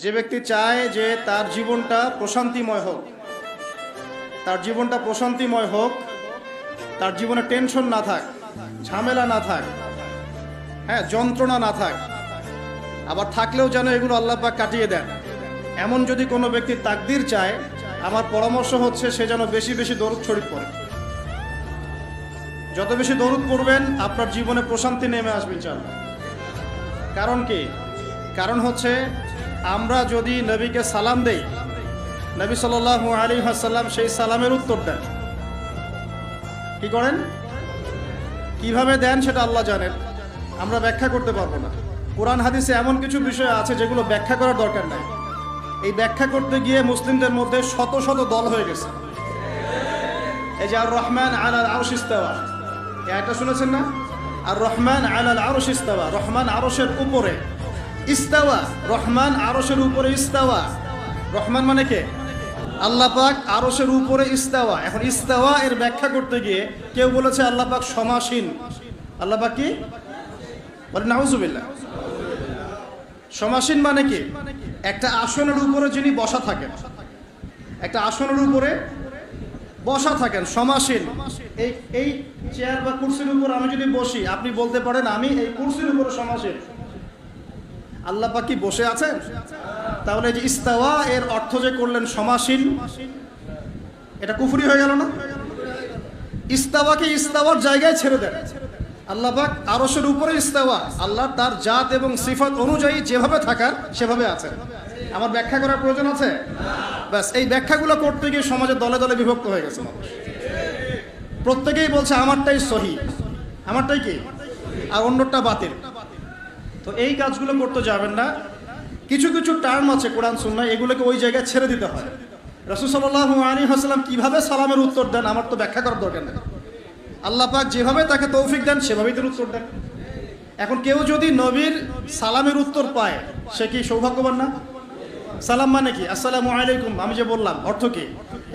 যে ব্যক্তি চায় যে তার জীবনটা প্রশান্তিময় হোক, তার জীবনটা প্রশান্তিময় হোক, তার জীবনে টেনশন না থাক, ঝামেলা না থাক, হ্যাঁ, যন্ত্রণা না থাক, আবার থাকলেও যেন এগুলো আল্লাহ পাক কাটিয়ে দেন, এমন যদি কোনো ব্যক্তি তাকদির চায়, আমার পরামর্শ হচ্ছে সে যেন বেশি বেশি দরুদ শরীফ পড়ে। যত বেশি দরুদ পড়বেন আপনার জীবনে প্রশান্তি নেমে আসবে ইনশাআল্লাহ। কারণ কি? কারণ হচ্ছে আমরা যদি নবীকে সালাম দেই, নবী সাল্লাল্লাহু আলাইহি ওয়াসাল্লাম সেই সালামের উত্তর দেন। কি করেন? কিভাবে দেন সেটা আল্লাহ জানেন, আমরা ব্যাখ্যা করতে পারবো না। কোরআন হাদিসে এমন কিছু বিষয় আছে যেগুলো ব্যাখ্যা করার দরকার নাই। এই ব্যাখ্যা করতে গিয়ে মুসলিমদের মধ্যে শত শত দল হয়ে গেছে। এই যে আর রহমান আলাল আরশ ইস্তাওয়া, এটা শুনেছেন না? আর রহমান আলাল আরশ ইস্তাওয়া, রহমান আরশের উপরে ইস্তাওয়া, রহমান আরশের উপরে ইস্তাওয়া। রহমান মানে কে? আল্লাহ পাক আরশের উপরে ইস্তাওয়া। এখন ইস্তাওয়া এর ব্যাখ্যা করতে গিয়ে কেউ বলেছে আল্লাহ পাক সমাসীন। আল্লাহ পাক কি বলেন? নাউজুবিল্লাহ। সমাসীন মানে কি? একটা আসনের উপরে যিনি বসা থাকেন, একটা আসনের উপরে বসা থাকেন, সমাসীন। এই চেয়ার বা কুরসির উপর আমি যদি বসি, আপনি বলতে পারেন আমি এই কুরসির উপরে সমাসীন। আল্লাহ পাক কি বসে আছেন? তাহলে যে ইস্তাওয়া এর অর্থ যে করলেন সমাসীন, এটা কুফরি হয়ে গেল না? ইস্তাওয়াকে ইস্তাওয়ার জায়গায় ছেড়ে দেন। আল্লাহ পাক আরশের উপরে ইস্তাওয়া, আল্লাহ তার জাত এবং সিফাত অনুযায়ী যেভাবে থাকার সেভাবে আছেন। আমার ব্যাখ্যা করার প্রয়োজন আছে? ব্যাস, এই ব্যাখ্যাগুলো করতে গিয়ে সমাজে দলে দলে বিভক্ত হয়ে গেছে মানুষ। প্রত্যেকেই বলছে আমারটাই সহি, আমারটাই কি, আর অন্যটা বাতিল। তো এই কাজগুলো করতে যাবেন না। কিছু কিছু টার্ম আছে কোরআন সুন্নাহ, এগুলোকে ওই জায়গায় ছেড়ে দিতে হয়। রাসূল সাল্লাল্লাহু আলাইহি ওয়াসাল্লাম কিভাবে সালামের উত্তর দেন আমার তো ব্যাখ্যা করার দরকার নেই। আল্লাহ পাক যেভাবে তাকে তৌফিক দেন সেভাবেই তার উত্তর দেন। এখন কেউ যদি নবীর সালামের উত্তর পায়, সে কি সৌভাগ্যবান না? সালাম মানে কি? আসসালামু আলাইকুম, আমি যে বললাম অর্থ কি?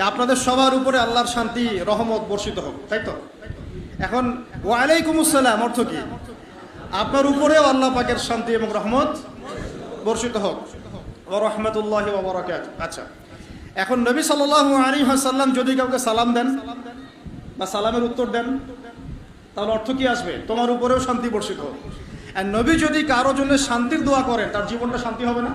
আপনাদের সবার উপরে আল্লাহর শান্তি রহমত বর্ষিত হোক, তাই তো? এখন ওয়া আলাইকুমুস সালাম অর্থ কি? আপনার উপরেও আল্লাহ পাকের শান্তি এবং রহমত বর্ষিত হোক। ওয়া রাহমাতুল্লাহি ওয়া বারাকাতুহু। আচ্ছা, এখন নবী সাল্লাল্লাহু আলাইহি ওয়াসাল্লাম যদি কাউকে সালাম দেন বা সালামের উত্তর দেন, তাহলে অর্থ কি আসবে? তোমার উপরেও শান্তি বর্ষিত হোক। আর নবী যদি কারো জন্য শান্তির দোয়া করেন, তার জীবনটা শান্তি হবে না?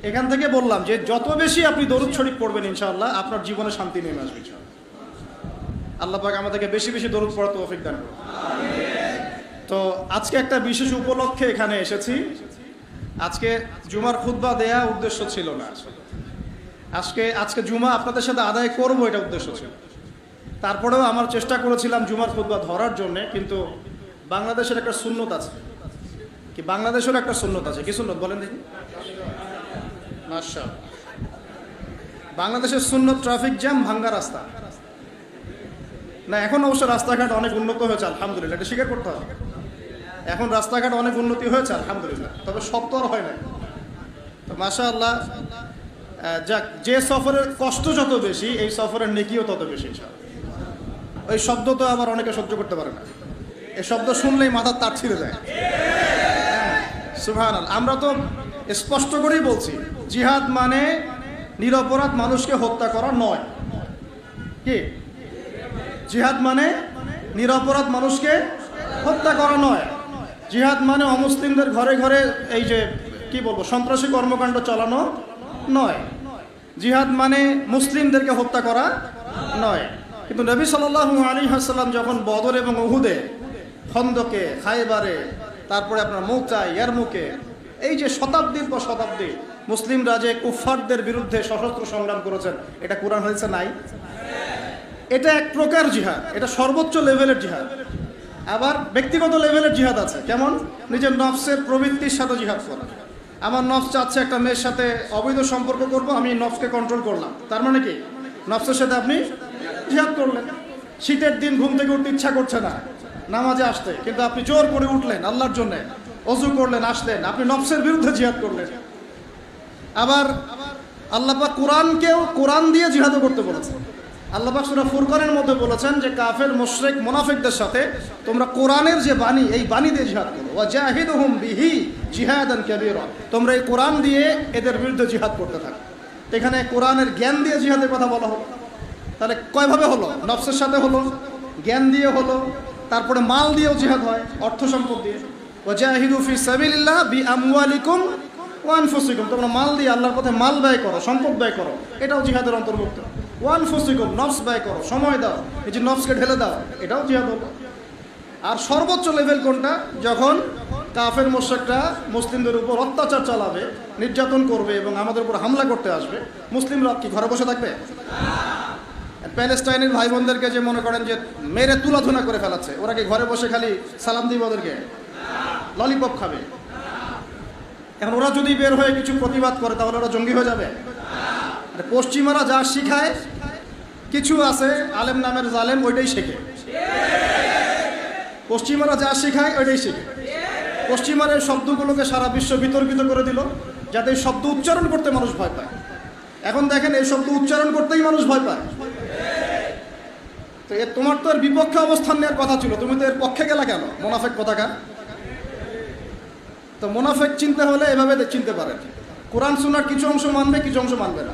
এখান থেকে বললাম যে যত বেশি আপনি দরুদ শরীফ পড়বেন ইনশাআল্লাহ আপনার জীবনে শান্তি নেমে আসবে ইনশাআল্লাহ। আল্লাহ পাক আমাদেরকে বেশি বেশি দরুদ পড়ার তৌফিক দান করুন। তো আজকে একটা বিশেষ উপলক্ষে এখানে এসেছি। আজকে জুমার খুতবা দেয়া উদ্দেশ্য ছিল না। আজকে জুমা আপনাদের সাথে আদায় করবো, এটা উদ্দেশ্য ছিল। তারপরেও আমার চেষ্টা করেছিলাম জুমার খুতবা ধরার জন্যে, কিন্তু বাংলাদেশের একটা সুন্নত আছে। কি বাংলাদেশের একটা সুন্নত আছে? কি সুন্নত বলেন দেখি? মাশাআল্লাহ। বাংলাদেশের সুন্নত ট্রাফিক জ্যাম, ভাঙ্গা রাস্তা। না, এখন অবশ্য রাস্তাঘাট অনেক উন্নত হয়েছে আলহামদুলিল্লাহ, এটা স্বীকার করতে হবে। এখন রাস্তাঘাট অনেক উন্নতি হয়েছে আলহামদুলিল্লাহ, তবে সব তো আর হয় না। তো মাশাআল্লাহ, যাক, যে সফরের কষ্ট যত বেশি, এই সফরের নেকিও তত বেশি। ওই শব্দ তো আবার অনেকে সহ্য করতে পারে না। এই শব্দ শুনলেই মাথার তার ছিঁড়ে যায়। সুবহানাল্লাহ। আমরা তো স্পষ্ট করেই বলছি, জিহাদ মানে নিরপরাধ মানুষকে হত্যা করা নয়। কি? জিহাদ মানে নিরপরাধ মানুষকে হত্যা করা নয়। জিহাদ মানে অমুসলিমদের ঘরে ঘরে এই যে কি বলবো সন্ত্রাসী কর্মকাণ্ড চালানো নয়। জিহাদ মানে মুসলিমদেরকে হত্যা করা নয়। কিন্তু নবী সাল্লাল্লাহু আলাইহি ওয়াসাল্লাম যখন বদর এবং উহুদে, খন্দকে, খায়বারে, তারপরে আপনার মৌতায়, ইয়ারমুকে, এই যে শতাব্দীর পর শতাব্দী মুসলিমরা যে কুফফারদের বিরুদ্ধে সশস্ত্র সংগ্রাম করেছেন, এটা কোরআন হাদিসে নাই? এটা এক প্রকার জিহাদ, এটা সর্বোচ্চ লেভেলের জিহাদ। আবার ব্যক্তিগত লেভেলের জিহাদ আছে। কেমন? নিজের নফসের প্রবৃত্তির সাথে জিহাদ করা। আমার নফস চাচ্ছে একটা মেয়ের সাথে অবৈধ সম্পর্ক করব, আমি নফসকে কন্ট্রোল করলাম। তার মানে কি? নফসের সাথে আপনি জিহাদ করলেন। শীতের দিন ঘুম থেকে উঠতে ইচ্ছা করছে না নামাজে আসতে, কিন্তু আপনি জোর করে উঠলেন আল্লাহর জন্য, ওযু করলেন, আসলেন, আপনি নফসের বিরুদ্ধে জিহাদ করলেন। আবার আল্লাহ পাক কোরআনকেও কোরআন দিয়ে জিহাদও করতে বলেছেন। আল্লাহ পাক সূরা ফুরকানের মধ্যে বলেছেন যে কাফের মুশরিক মুনাফিকদের সাথে তোমরা কোরআনের যে বাণী এই বাণী দিয়ে জিহাদ করো, ওয়াজাহিদুহুম বিহি জিহাদান কাবীরা, তোমরা এই কোরআন দিয়ে এদের বিরুদ্ধে জিহাদ করতে থাকো। এখানে কোরআনের জ্ঞান দিয়ে জিহাদের কথা বলা হলো, তাহলে কয়ভাবে হলো? নফসের সাথে হলো, জ্ঞান দিয়ে হলো, তারপরে মাল দিয়েও জিহাদ হয়, অর্থ সম্পদ দিয়ে। ওয়াজাহিদু ফি সাবিলিল্লাহ বিআমওয়ালিকুম ওয়া আনফুসিকুম, তোমরা মাল দিয়ে আল্লাহর পথে মাল ব্যয় করো, সম্পদ ব্যয় করো, এটাও জিহাদের অন্তর্ভুক্ত। ওয়া আনফুসিকুম, নফস ব্যয় করো, সময় দাও, এই যে নফসকে ঢেলে দাও, এটাও জিহাদ হলো। আর সর্বোচ্চ লেভেল কোনটা? যখন কাফের মুশরিকরা মুসলিমদের উপর অত্যাচার চালাবে, নির্যাতন করবে এবং আমাদের উপর হামলা করতে আসবে, মুসলিমরা কি ঘরে বসে থাকবে? প্যালেস্টাইনের ভাই বোনদেরকে যে মনে করেন যে মেরে তুলাধুনা করে ফেলাচ্ছে, ওরা কি ঘরে বসে খালি সালাম দিবে ওদেরকে? ললিপপ খাবে? এখন ওরা যদি বের হয়ে কিছু প্রতিবাদ করে তাহলে ওরা জঙ্গি হয়ে যাবে? পশ্চিমারা যা শিখায়, কিছু আছে আলেম নামের জালেম, ওইটাই শেখে। পশ্চিমারা যা শিখায় ওইটাই শেখে। পশ্চিমার এই শব্দগুলোকে সারা বিশ্ব বিতর্কিত করে দিল, যাতে এই শব্দ উচ্চারণ করতে মানুষ ভয় পায়। এখন দেখেন এই শব্দ উচ্চারণ করতেই মানুষ ভয় পায়। তো তোমার তো এর বিপক্ষে অবস্থান নেওয়ার কথা ছিল, তুমি তো এর পক্ষে গেলা কেন? মুনাফিক কোথাকার। তো মুনাফিক চিনতে হলে এভাবে চিনতে পারেন, কোরআন সুন্নাহর কিছু অংশ মানবে, কিছু অংশ মানবে না।